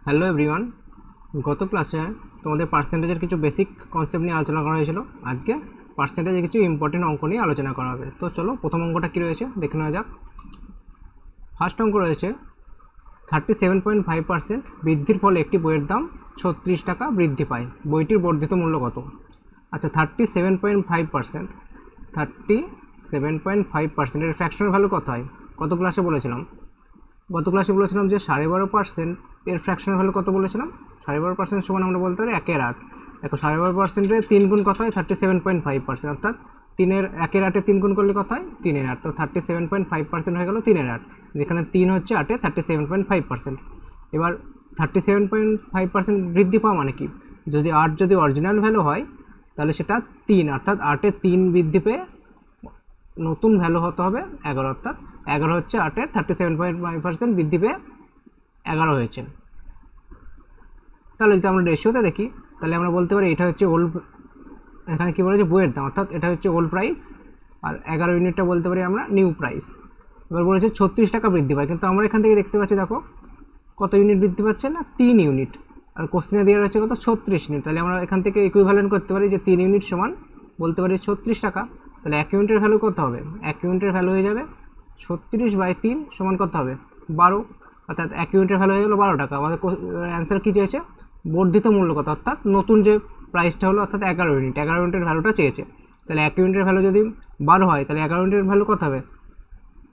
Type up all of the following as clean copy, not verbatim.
Hello everyone, গত ক্লাসে তোমাদের পার্সেন্টেজের কিছু বেসিক কনসেপ্ট নিয়ে আলোচনা করা হয়েছিল। আজকে পার্সেন্টেজের কিছু ইম্পর্টেন্ট অঙ্ক নিয়ে আলোচনা করা হবে। তো চলো প্রথম অঙ্কটা কী রয়েছে দেখে নেওয়া যাক। ফার্স্ট অঙ্ক রয়েছে 37.5% বৃদ্ধির ফলে একটি বইয়ের দাম 36 টাকা বৃদ্ধি পায়, বইটির বর্ধিত মূল্য কত? আচ্ছা, 37.5% এর ফ্র্যাকশনাল ভ্যালু কত হয়? গত ক্লাসে বলেছিলাম যে 12.5% এর ফ্র্যাকশনাল ভ্যালু কত বলেছিলাম? 12.5% সমান আমরা বলতে পারি 1/8। দেখো 12.5%-এর 3 গুণ কত হয়? 37.5%, অর্থাৎ 1/8-এ 3 গুণ করলে কত হয়? 3/8। তো 37.5% হয়ে গেল 3/8, যেখানে 3 হচ্ছে 8-এ 37.5%। এবার 37.5% বৃদ্ধি পাওয়া মানে কি? যদি 8 যদি অরিজিনাল ভ্যালু হয় তাহলে সেটা 3, অর্থাৎ 8-এ 3 বৃদ্ধি পেয়ে নতুন ভ্যালু হতে হবে 11, অর্থাৎ 11 হচ্ছে 8-এর 37.5% বৃদ্ধি পেয়ে 11 হয়েছে। তাহলে যদি আমরা রেশিওতে দেখি তাহলে আমরা বলতে পারি এটা হচ্ছে ওল্ড, এখানে কী বলেছে বইয়ের দাম, অর্থাৎ এটা হচ্ছে ওল্ড প্রাইস, আর 11 ইউনিটটা বলতে পারি আমরা নিউ প্রাইস। এবার বলেছে 36 টাকা বৃদ্ধি পায়, কিন্তু আমরা এখান থেকে দেখতে পাচ্ছি দেখো কত ইউনিট বৃদ্ধি পাচ্ছে না? 3 ইউনিট। আর কোশ্চেনে দেওয়া রয়েছে কত? 36 ইউনিট। তাহলে আমরা এখান থেকে ইকুইভ্যালেন্ট করতে পারি যে 3 ইউনিট সমান বলতে পারি 36 টাকা। তাহলে 1 ইউনিটের ভ্যালু কত হবে? 1 ইউনিটের ভ্যালু হয়ে যাবে 36/3 সমান কত হবে? 12, অর্থাৎ 1 ইউনিটের ভ্যালু হয়ে গেলো 12 টাকা। আমাদের অ্যান্সার কী চেয়েছে? বর্ধিত মূল্য কত, অর্থাৎ নতুন যে প্রাইসটা হলো, অর্থাৎ 11 ইউনিট, 11 ইউনিটের ভ্যালুটা চেয়েছে। তাহলে 1 ইউনিটের ভ্যালু যদি 12 হয় তাহলে 11 ইউনিটের ভ্যালু কত হবে?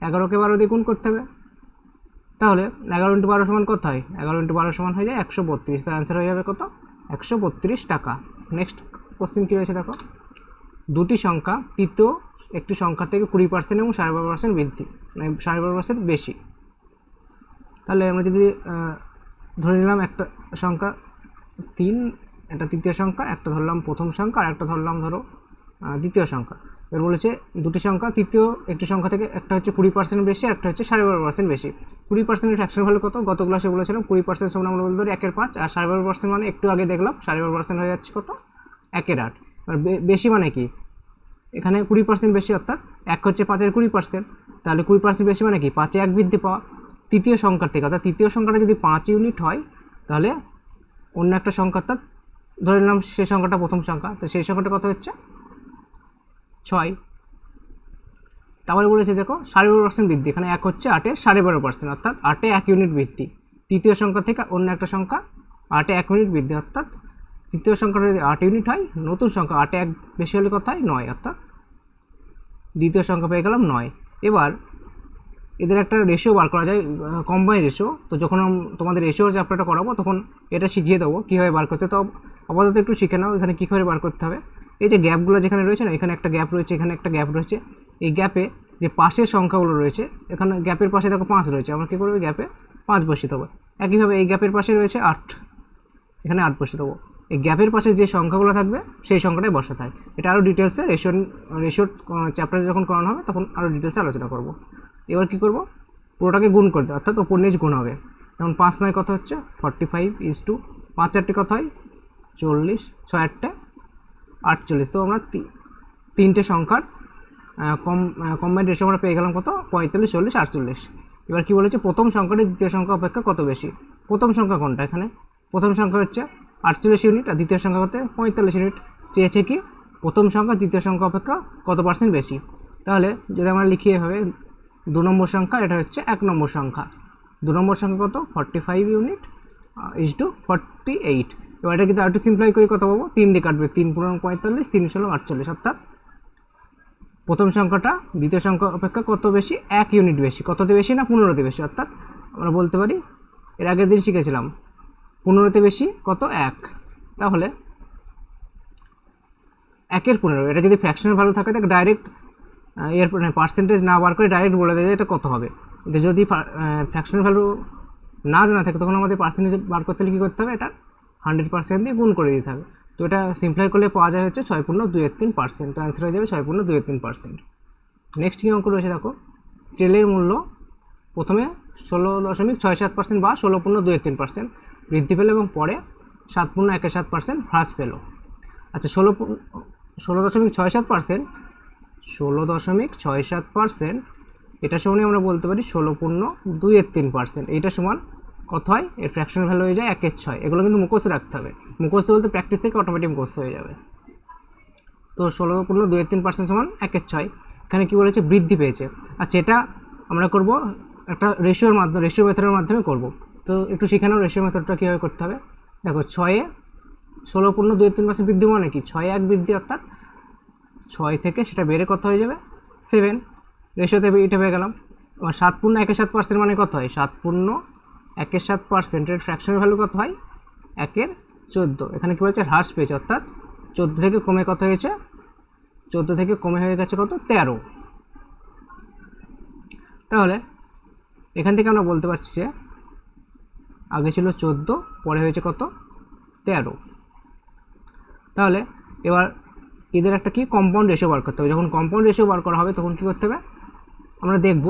11কে 12 দিয়ে গুণ করতে হবে। তাহলে 11 × 12 সমান কত হয়? 11 × 12 সমান হয়ে যায় 132। তার অ্যান্সার হয়ে যাবে কত? 132 টাকা। নেক্সট কোশ্চেন কী রয়েছে দেখো, দুটি সংখ্যা তৃতীয় একটি সংখ্যা থেকে 20% এবং 12.5% বৃদ্ধি, মানে 12.5% বেশি। তাহলে আমরা যদি ধরে নিলাম একটা সংখ্যা 3, একটা তৃতীয় সংখ্যা, একটা ধরলাম প্রথম সংখ্যা, আর একটা ধরলাম ধরো দ্বিতীয় সংখ্যা। এর বলেছে দুটি সংখ্যা তৃতীয় একটি সংখ্যা থেকে একটা হচ্ছে 20% বেশি, একটা হচ্ছে 12.5% বেশি। 20%-এর ফ্র্যাকশন ভ্যালু কত? গত ক্লাসে বলেছিলাম 20% সমান আমরা বলতে পারি 1/5, আর 12.5% মানে একটু আগে দেখলাম 12.5% হয়ে যাচ্ছে কত? 1/8। আর বেশি মানে কি? এখানে 20% বেশি, অর্থাৎ 1 হচ্ছে 5-এর 20%, তাহলে 20% বেশি মানে কি? 5-এ 1 বৃদ্ধি পাওয়া তৃতীয় সংখ্যার থেকে, অর্থাৎ তৃতীয় সংখ্যাটা যদি 5 ইউনিট হয় তাহলে অন্য একটা সংখ্যা, অর্থাৎ ধরে নিলাম সেই সংখ্যাটা প্রথম সংখ্যা, তো সেই সংখ্যাটা কত হচ্ছে? 6। তারপরে বলেছে দেখো 12.5% বৃদ্ধি, এখানে 1 হচ্ছে 8-এর 12.5%, অর্থাৎ 8-এ 1 ইউনিট বৃদ্ধি। তৃতীয় সংখ্যা থেকে অন্য একটা সংখ্যা 8-এ 1 ইউনিট বৃদ্ধি, অর্থাৎ তৃতীয় সংখ্যাটা যদি 8 ইউনিট হয়, নতুন সংখ্যা 8-এ 1 বেশি হলে কত হয়? 9, অর্থাৎ দ্বিতীয় সংখ্যা পেয়ে গেলাম 9। এবার এদের একটা রেশিও বার করা যায়, কম্বাইন রেশিও। তো যখন তোমাদের রেশিওর চ্যাপ্টারটা করাবো তখন এটা শিখিয়ে দেবো কীভাবে বার করতে। তো আপাতত একটু শিখে নাও এখানে কী করে বার করতে হবে। এই যে গ্যাপগুলো যেখানে রয়েছে না, এখানে একটা গ্যাপ রয়েছে, এখানে একটা গ্যাপ রয়েছে। এই গ্যাপে যে পাশের সংখ্যাগুলো রয়েছে, এখানে গ্যাপের পাশে দেখো 5 রয়েছে, আমরা কী করবো? গ্যাপে 5 বসিয়ে দেবো। একইভাবে এই গ্যাপের পাশে রয়েছে 8, এখানে 8 বসিয়ে দেবো। এই গ্যাপের পাশে যে সংখ্যাগুলো থাকবে সেই সংখ্যাটাই বসাতে হয়। এটা আরও ডিটেলসে রেশিওর চ্যাপ্টারে যখন করানো হবে তখন আরও ডিটেলসে আলোচনা করব। এবার কী করব? পুরোটাকে গুণ করতে, অর্থাৎ ওপর নিচ গুণ হবে। যেমন 5 9 কত হচ্ছে? 45 5 4 কত হয়? 40, 6 8 48। তো আমরা তিনটে সংখ্যার কম্বাইন্ড রেশিও আমরা পেয়ে গেলাম কত? 45 40 48। এবার কী বলেছে? প্রথম সংখ্যাটি দ্বিতীয় সংখ্যা অপেক্ষা কত বেশি? প্রথম সংখ্যা কোনটা? এখানে প্রথম সংখ্যা হচ্ছে 48 ইউনিট, আর দ্বিতীয় সংখ্যা হতে 45 ইউনিট। চেয়েছে কি? প্রথম সংখ্যা দ্বিতীয় সংখ্যা অপেক্ষা কত পার্সেন্ট বেশি। তাহলে যদি আমরা লিখি এভাবে, 2 নম্বর সংখ্যা এটা হচ্ছে 1 নম্বর সংখ্যা, 2 নম্বর সংখ্যা কত? 45 ইউনিট = 48। এবার এটা কিন্তু আরেকটু সিম্পলাই করে কত পাবো? 3 দিয়ে কাটবে, 3 × 45, 3 × 48, অর্থাৎ প্রথম সংখ্যাটা দ্বিতীয় সংখ্যা অপেক্ষা কত বেশি? 1 ইউনিট বেশি। কততে বেশি? না 15তে বেশি। অর্থাৎ আমরা বলতে পারি, এর আগের দিন শিখেছিলাম 15তে বেশি কত? 1। তাহলে 1-এর 15, এটা যদি ফ্র্যাকশনাল ভ্যালু থাকে তাহলে ডাইরেক্ট এর পার্সেন্টেজ না বার করে ডাইরেক্ট বলে দেয় এটা কত হবে। যদি ফ্র্যাকশনাল ভ্যালু না জানা থাকে তখন আমাদের পার্সেন্টেজ বার করতে হলে কী করতে হবে? এটা 100% দিয়ে গুণ করে দিতে হবে। তো এটা সিম্পলাই করলে পাওয়া যায় হচ্ছে 6.23%। তো অ্যান্সার হয়ে যাবে 6.23%। নেক্সট কী অঙ্ক রয়েছে দেখো, তেলের মূল্য প্রথমে 16.67% বা 16.23% বৃদ্ধি পেল এবং পরে 7.17% হ্রাস পেল। আচ্ছা, 16.67%, এটা সমানই আমরা বলতে পারি 16.23%। এইটা সমান কত হয়, এর ফ্র্যাকশনাল ভ্যালু হয়ে যায় 1/6। এগুলো কিন্তু মুখস্থ রাখতে হবে, মুখস্থ বলতে প্র্যাকটিস থেকে অটোমেটিক মুখস্থ হয়ে যাবে। তো 16.2-3% সমান 1/6। এখানে কী বলেছে, বৃদ্ধি পেয়েছে। আচ্ছা, এটা আমরা করব একটা রেশিওর মাধ্যমে, রেশিও মেথডের মাধ্যমে করব। তো একটু শিখে নাও রেশিও মেথডটা কীভাবে করতে হবে। দেখো 6-এ 16.2-3% বৃদ্ধি মানে কি, 6-1 বৃদ্ধি, অর্থাৎ 6 থেকে সেটা বেড়ে কত হয়ে যাবে, 7। রেশিওতে এটা পেয়ে গেলাম। আমার 7.1/7% মানে কত হয়, 7.1/7%-এর ফ্র্যাকশনাল ভ্যালু কত হয়, 1/14। এখানে কী বলছে, হ্রাস পেয়েছে, অর্থাৎ 14 থেকে কমে কত হয়েছে, 14 থেকে কমে হয়ে গেছে কত, 13। তাহলে এখান থেকে আমরা বলতে পারছি যে আগে ছিল 14, পরে হয়েছে কত, 13। তাহলে এবার এদের একটা কি কম্পাউন্ড রেশিও বার করতে হবে। যখন কম্পাউন্ড রেশিও বার করা হবে তখন কী করতে হবে, আমরা দেখব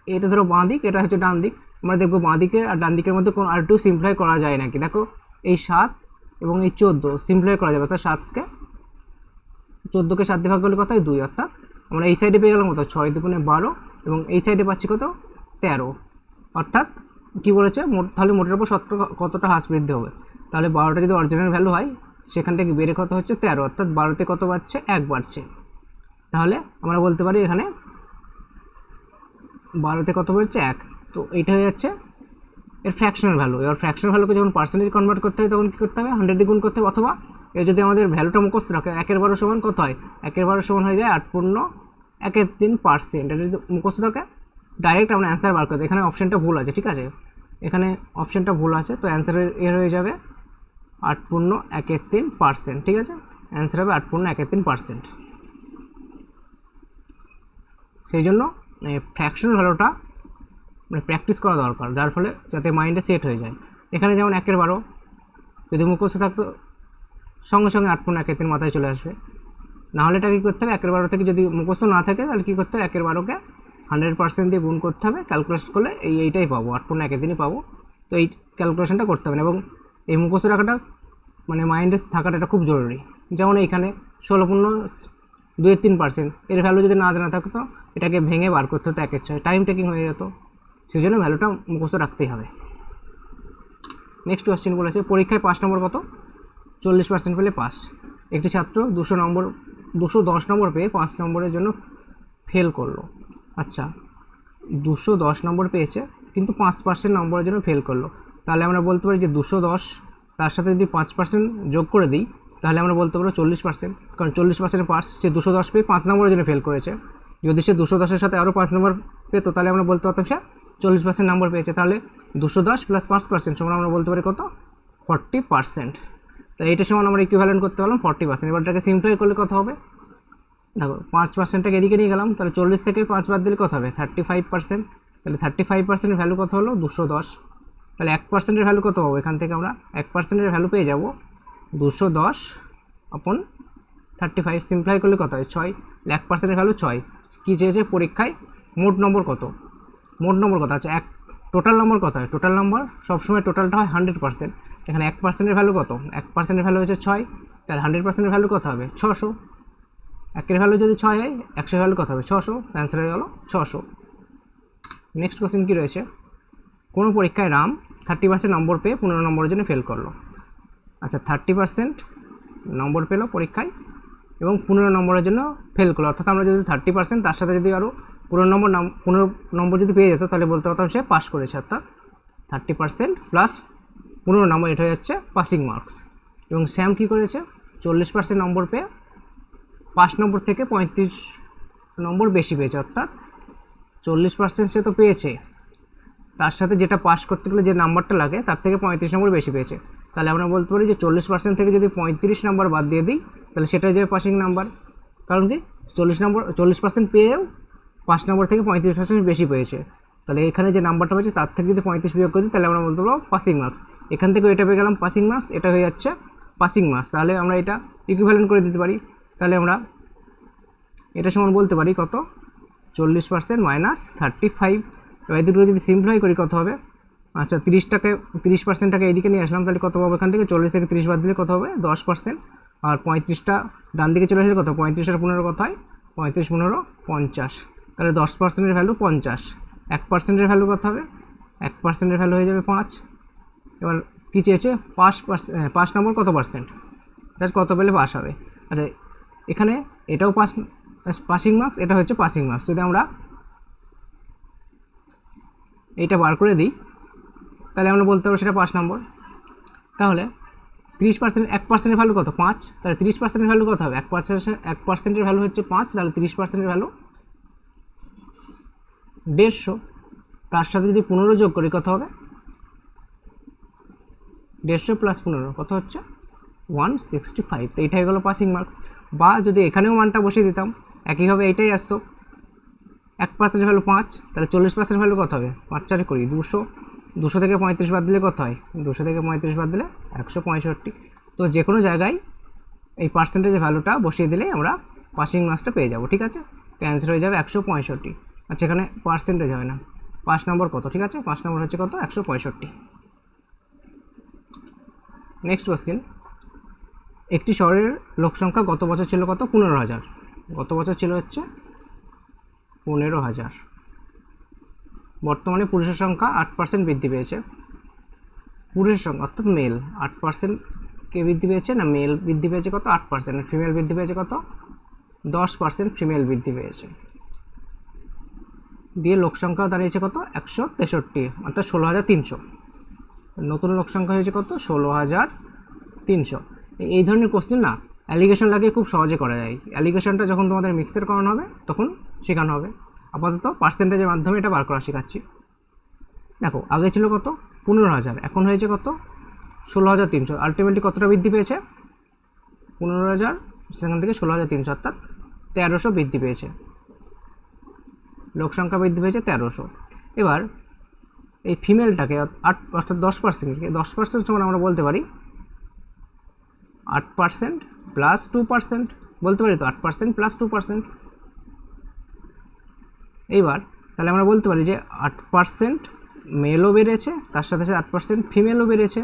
এটা ধরো বাঁ দিক, এটা হচ্ছে ডান দিক, আমরা দেখব বাঁ দিকের আর ডান দিকের মধ্যে কোনো আর একটু সিম্পলিফাই করা যায় নাকি। দেখো এই 7 এবং এই 14 সিম্পলিফাই করা যাবে, অর্থাৎ 14কে 7 দিয়ে ভাগ করলে কত হয়, 2। অর্থাৎ আমরা এই সাইডে পেয়ে গেলাম কত, 6×2=12, এবং এই সাইডে পাচ্ছি কত, 13। অর্থাৎ কী বলেছে, তাহলে মোটের উপর শতকরা কতটা হ্রাস বৃদ্ধি হবে। তাহলে 12টা যদি অরিজিনাল ভ্যালু হয়, সেখান থেকে বেড়ে কত হচ্ছে, 13, অর্থাৎ 12তে কত বাড়ছে, 1 বাড়ছে। তাহলে আমরা বলতে পারি এখানে 12তে কত বাড়ছে, 1। তো এইটা হয়ে যাচ্ছে এর ফ্র্যাকশনাল ভ্যালু। এবার ফ্র্যাকশনাল ভ্যালুকে যখন পার্সেন্টেজ কনভার্ট করতে হয় তখন কী করতে হবে, 100 দিয়ে গুণ করতে হবে, অথবা এর যদি আমাদের ভ্যালুটা মুখস্থ রাখে, 1/12 সমান কত হয়, 1/12 সমান হয়ে যায় 8.13%। এটা যদি মুখস্থ থাকে ডাইরেক্ট আমরা অ্যান্সার বার করতে। এখানে অপশানটা ভুল আছে, ঠিক আছে, এখানে অপশানটা ভুল আছে, তো অ্যান্সারের এর হয়ে যাবে 8.13%, ঠিক আছে, অ্যান্সার হবে 8.13%। সেই জন্য ফ্র্যাকশনাল ভ্যালুটা মানে প্র্যাকটিস করা দরকার, যার ফলে যাতে মাইন্ডে সেট হয়ে যায়। এখানে যেমন 1/12 যদি মুখস্থ থাকতো সঙ্গে সঙ্গে 8.13 মাথায় চলে আসবে, নাহলে এটা কী করতে হবে, 1/12 থেকে যদি মুখস্থ না থাকে তাহলে কী করতে হবে, 1/12কে 100% দিয়ে গুণ করতে হবে, ক্যালকুলেশন করলে এইটাই পাবো, 8.13ই পাবো। তো এই ক্যালকুলেশনটা করতে হবে, এবং এই মুখস্থ রাখাটা মানে মাইন্ডে থাকাটা এটা খুব জরুরি। যেমন এইখানে 16.2-3% এর ভ্যালু যদি না জানা থাকতো, এটাকে ভেঙে বার করতে হতো 1/6, টাইম টেকিং হয়ে যেত। সেই জন্য ভ্যালুটা মুখস্থ রাখতেই হবে। নেক্সট কোয়েশ্চেন বলেছে, পরীক্ষায় 5 নম্বর কত, 40% পেলে পাস। একটি ছাত্র 210 নম্বর পেয়ে 5 নম্বরের জন্য ফেল করলো। আচ্ছা, 210 নম্বর পেয়েছে কিন্তু 5% নম্বরের জন্য ফেল করলো। তাহলে আমরা বলতে পারি যে 210 তার সাথে যদি 5% যোগ করে দিই, তাহলে আমরা বলতে পারবো 40%, কারণ 40% পাস, সে 210 পেয়ে 5 নম্বরের জন্য ফেল করেছে। যদি সে 210-এর সাথে আরও 5 নম্বর পেতো, তাহলে আমরা বলতে পারতাম সে 40% নম্বর পেয়েছে। তাহলে 210 + 5% সমান আমরা বলতে পারি কত, 40%। তো এইটা সমান আমরা ইকুইভ্যালেন্ট করতে পারলাম 40%। এবার এটাকে সিম্পলিফাই করলে কত হবে, দেখো 5%টাকে এদিকে নিয়ে গেলাম, তাহলে 40 থেকে 5 বাদ দিলে কত হবে, 35%। তাহলে 35%-এর ভ্যালু কত হলো, 210। তাহলে 1%-এর ভ্যালু কত পাবো, এখান থেকে আমরা 1%-এর ভ্যালু পেয়ে যাব 210/35। সিম্পলিফাই করলে কত হয়, 6। 1%-এর ভ্যালু 6। কী চেয়েছে পরীক্ষায়, মোট নম্বর কত, মোট নম্বর কত আছে, টোটাল নম্বর কত হয়, টোটাল নম্বর সবসময় টোটালটা হয় 100%। এখানে 1%-এর ভ্যালু কত, 1%-এর ভ্যালু হচ্ছে 6, তাহলে 100%-এর ভ্যালু কত হবে, 600। 1-এর ভ্যালু যদি 6 হয়, 100-এর ভ্যালু কত হবে, 600। অ্যান্সার হয়ে গেল 600। নেক্সট কোয়েশ্চেন কী রয়েছে, কোনো পরীক্ষায় রাম 30% নম্বর পেয়ে 15 নম্বরের জন্য ফেল করলো। আচ্ছা, 30% নম্বর পেলো পরীক্ষায় এবং 15 নম্বরের জন্য ফেল করলো, অর্থাৎ আমরা যদি 30% তার সাথে যদি আরও 15 নম্বর যদি পেয়ে যেত, তাহলে বলতে পারতাম সে পাস করেছে। অর্থাৎ 30% + 15 নম্বর, এটা হয়ে যাচ্ছে পাসিং মার্কস। এবং স্যাম কী করেছে, 40% নম্বর পেয়ে 5 নম্বর থেকে 35 নম্বর বেশি পেয়েছে, অর্থাৎ 40% সে তো পেয়েছে, তার সাথে যেটা পাস করতে গেলে যে নাম্বারটা লাগে তার থেকে 35 নম্বর বেশি পেয়েছে। তাহলে আমরা বলতে পারি যে 40% থেকে যদি 35 নম্বর বাদ দিয়ে দিই, তাহলে সেটাই যাবে পাসিং নাম্বার। কারণ কি, 40% পেয়েও 5 নম্বর থেকে 35% বেশি পেয়েছে, তাহলে এখানে যে নাম্বারটা পেয়েছে তার থেকে যদি 35 বিয়োগ করে দিই, তাহলে আমরা বলতে পারবো পাসিং মার্কস। এখান থেকে এটা পেয়ে গেলাম পাসিং মার্কস, এটা হয়ে যাচ্ছে পাসিং মার্কস। তাহলে আমরা এটা ইকুইভ্যালেন্ট করে দিতে পারি। তাহলে আমরা এটা সমান বলতে পারি কত, 40% - 35। এবার দুটো যদি সিম্পলিফাই করি কত হবে, আচ্ছা 30%টাকে এদিকে নিয়ে আসলাম, তাহলে কত পাবো, এখান থেকে 40 থেকে 30 বাদ দিলে কত হবে, 10%। আর 35টা ডান দিকে চলে আসলে কত, 35 আর 15 কত হয়, 35 × 15 = 50। তাহলে 10%-এর ভ্যালু 50। 1%-এর ভ্যালু কত হবে, 1% ভ্যালু হয়ে যাবে 5। এবার কী চেয়েছে 5 নম্বর কত পার্সেন্ট, দ্যাট কত পেলে পাস হবে। আচ্ছা এখানে এটাও পাসিং মার্কস, এটা হচ্ছে পাসিং মার্কস। যদি আমরা এইটা বার করে দিই তাহলে আমরা বলতে পারবো সেটা 5 নম্বর। তাহলে 30%, 1%-এর ভ্যালু কত 5, তাহলে 30%-এর ভ্যালু কত হবে 1%-এর ভ্যালু হচ্ছে 5, তাহলে 30%-এর ভ্যালু 150। তার সাথে যদি 15 যোগ করি কত হবে, 150 প্লাস 15 কত হচ্ছে 165। তো এইটাই গেলো পাসিং মার্কস। বা যদি এখানেও মানটা বসিয়ে দিতাম একইভাবে এইটাই আসতো, 1%-এর ভ্যালু 5, তাহলে 40% ভ্যালু কত হবে 5 4 করি 200, 200 থেকে 35 বাদ দিলে কত হয়, 200 থেকে 35 বাদ দিলে 165। তো যে কোনো জায়গায় এই পার্সেন্টেজের ভ্যালুটা বসিয়ে দিলে আমরা পাসিং মার্কসটা পেয়ে যাব। ঠিক আছে, তো অ্যান্সার হয়ে যাবে 165। আচ্ছা এখানে পার্সেন্টেজ হয় না, 5 নম্বর কত, ঠিক আছে 5 নম্বর হচ্ছে কত 165। নেক্সট কোশ্চেন, একটি শহরের লোক সংখ্যা গত বছর ছিল কত 15,000, গত বছর ছিল হচ্ছে 15,000। বর্তমানে পুরুষের সংখ্যা 8% বৃদ্ধি পেয়েছে। পুরুষের সংখ্যা অর্থাৎ মেল 8% কে বৃদ্ধি পেয়েছে না, মেল বৃদ্ধি পেয়েছে কত 8%, ফিমেল বৃদ্ধি পেয়েছে কত 10%, ফিমেল বৃদ্ধি পেয়েছে। দিয়ে লোক সংখ্যা দাঁড়িয়েছে কত 163, অর্থাৎ 16,300। নতুন লোক সংখ্যা হয়েছে কত 16,300। এই ধরনের কোশ্চেন না অ্যালিগেশন লাগিয়ে খুব সহজে করা যায়। অ্যালিগেশনটা যখন তোমাদের মিক্সের করানো হবে তখন শেখানো হবে। আপাতত পার্সেন্টেজের মাধ্যমে এটা বার করা শেখাচ্ছি। দেখো আগে ছিল কত 15,000, এখন হয়েছে কত 16,300। আলটিমেটলি কতটা বৃদ্ধি পেয়েছে 15,000 সেখান থেকে 16,300, অর্থাৎ 1300 বৃদ্ধি পেয়েছে। লোক সংখ্যা বৃদ্ধি পেয়েছে 1300। এবার এই ফিমেলটাকে অর্থাৎ 10%কে 10% সমান আমরা বলতে পারি 8% প্লাস 2%, বলতে পারি তো 8% প্লাস 2%। এইবার তাহলে আমরা বলতে পারি যে 8% মেলও বেড়েছে, তার সাথে সাথে 8% ফিমেলও বেড়েছে,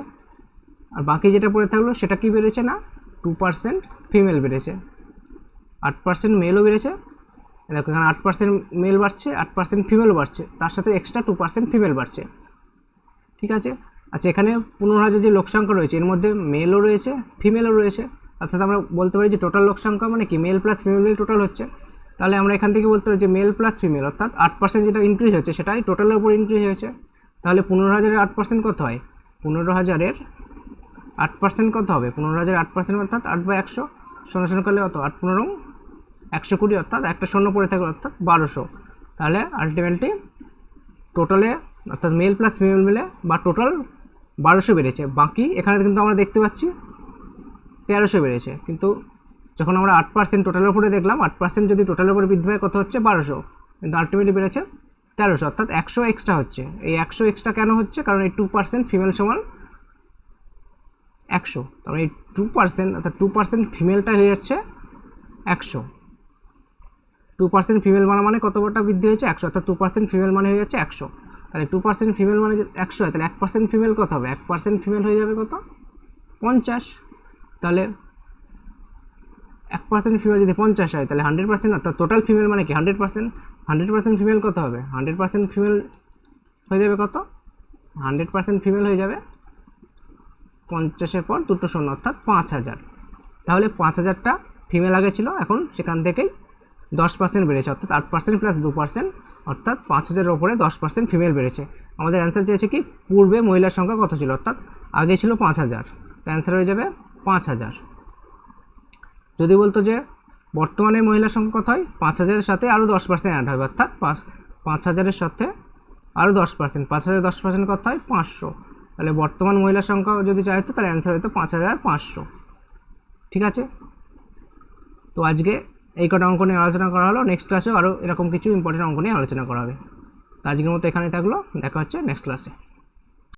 আর বাকি যেটা পড়ে থাকলো সেটা কি বেড়েছে না 2% ফিমেল বেড়েছে। 8% মেলও বেড়েছে, দেখো এখানে 8% মেল বাড়ছে, 8% ফিমেলও বাড়ছে, তার সাথে এক্সট্রা 2% ফিমেল বাড়ছে। ঠিক আছে। আচ্ছা এখানে 15,000 যে লোক সংখ্যা রয়েছে এর মধ্যে মেলও রয়েছে ফিমেলও রয়েছে, অর্থাৎ আমরা বলতে পারি যে টোটাল লোক সংখ্যা মানে কি মেল প্লাস ফিমেল টোটাল হচ্ছে। তাহলে আমরা এখান থেকে বলতে পারি যে মেল প্লাস ফিমেল অর্থাৎ 8% যেটা ইনক্রিজ হচ্ছে সেটাই টোটালের উপর ইনক্রিজ হয়েছে। তাহলে 15,000-এর 8% কত হয়, 15,000-এর 8% কত হবে, 15,000-এর 8% অর্থাৎ 8/100, শূন্য করলে কত 8×15 120, অর্থাৎ একটা শূন্য পড়ে থাকবে অর্থাৎ 1200। তাহলে আলটিমেটলি টোটালে অর্থাৎ মেল প্লাস ফিমেল মিলে বা টোটাল 1200 বেড়েছে। বাকি এখানে কিন্তু আমরা দেখতে পাচ্ছি 1300 বেড়েছে, কিন্তু যখন আমরা 8% টোটালের উপরে দেখলাম 8% যদি টোটালের উপরে বৃদ্ধি হয় কত হচ্ছে 1200, কিন্তু আলটিমেটলি বেড়েছে 1300, অর্থাৎ 100 এক্সট্রা হচ্ছে। এই 100 এক্সট্রা কেন হচ্ছে, কারণ এই 2% ফিমেল সমান 100, তাহলে এই 2% অর্থাৎ 2% ফিমেলটা হয়ে যাচ্ছে 100। 2% ফিমেল মানে কতটা বৃদ্ধি হয়েছে 100, অর্থাৎ 2% ফিমেল মানে হয়ে যাচ্ছে 100। তাহলে 2% ফিমেল মানে 100 হয়, তাহলে 1% ফিমেল কত হবে, 1% ফিমেল হয়ে যাবে কত 50। তাহলে 1% ফিমেল যদি 50 হয় তাহলে 100%, অর্থাৎ টোটাল ফিমেল মানে কি 100%, 100% ফিমেল কত হবে 100% ফিমেল হয়ে যাবে কত 100% ফিমেল হয়ে যাবে 50-এর পর দুটো শূন্য অর্থাৎ 5,000। তাহলে 5,000টা ফিমেল আগে ছিল, এখন সেখান থেকেই 10% বেড়েছে, অর্থাৎ 8% প্লাস 2%, অর্থাৎ 5,000-এর ওপরে 10% ফিমেল বেড়েছে। আমাদের অ্যান্সার চেয়েছে কি পূর্বে মহিলার সংখ্যা কত ছিল, অর্থাৎ আগে ছিল 5,000, তো অ্যান্সার হয়ে যাবে 5,000। যদি বলতো যে বর্তমানে মহিলার সংখ্যা কত হয় 5,000-এর সাথে আরও 10% অ্যাড হবে, অর্থাৎ 5,000-এর সাথে আরও 10%, 5,000 10% কত হয় 500। তাহলে বর্তমান মহিলার সংখ্যা যদি চাইতো তাহলে অ্যান্সার হতো 5,500। ঠিক আছে, তো আজকে এই কটা অঙ্ক নিয়ে আলোচনা করা হলো। নেক্সট ক্লাসেও আরও এরকম কিছু ইম্পর্টেন্ট অঙ্ক নিয়ে আলোচনা করা হবে। তো আজকের মতো এখানেই থাকলো, দেখা হচ্ছে নেক্সট ক্লাসে।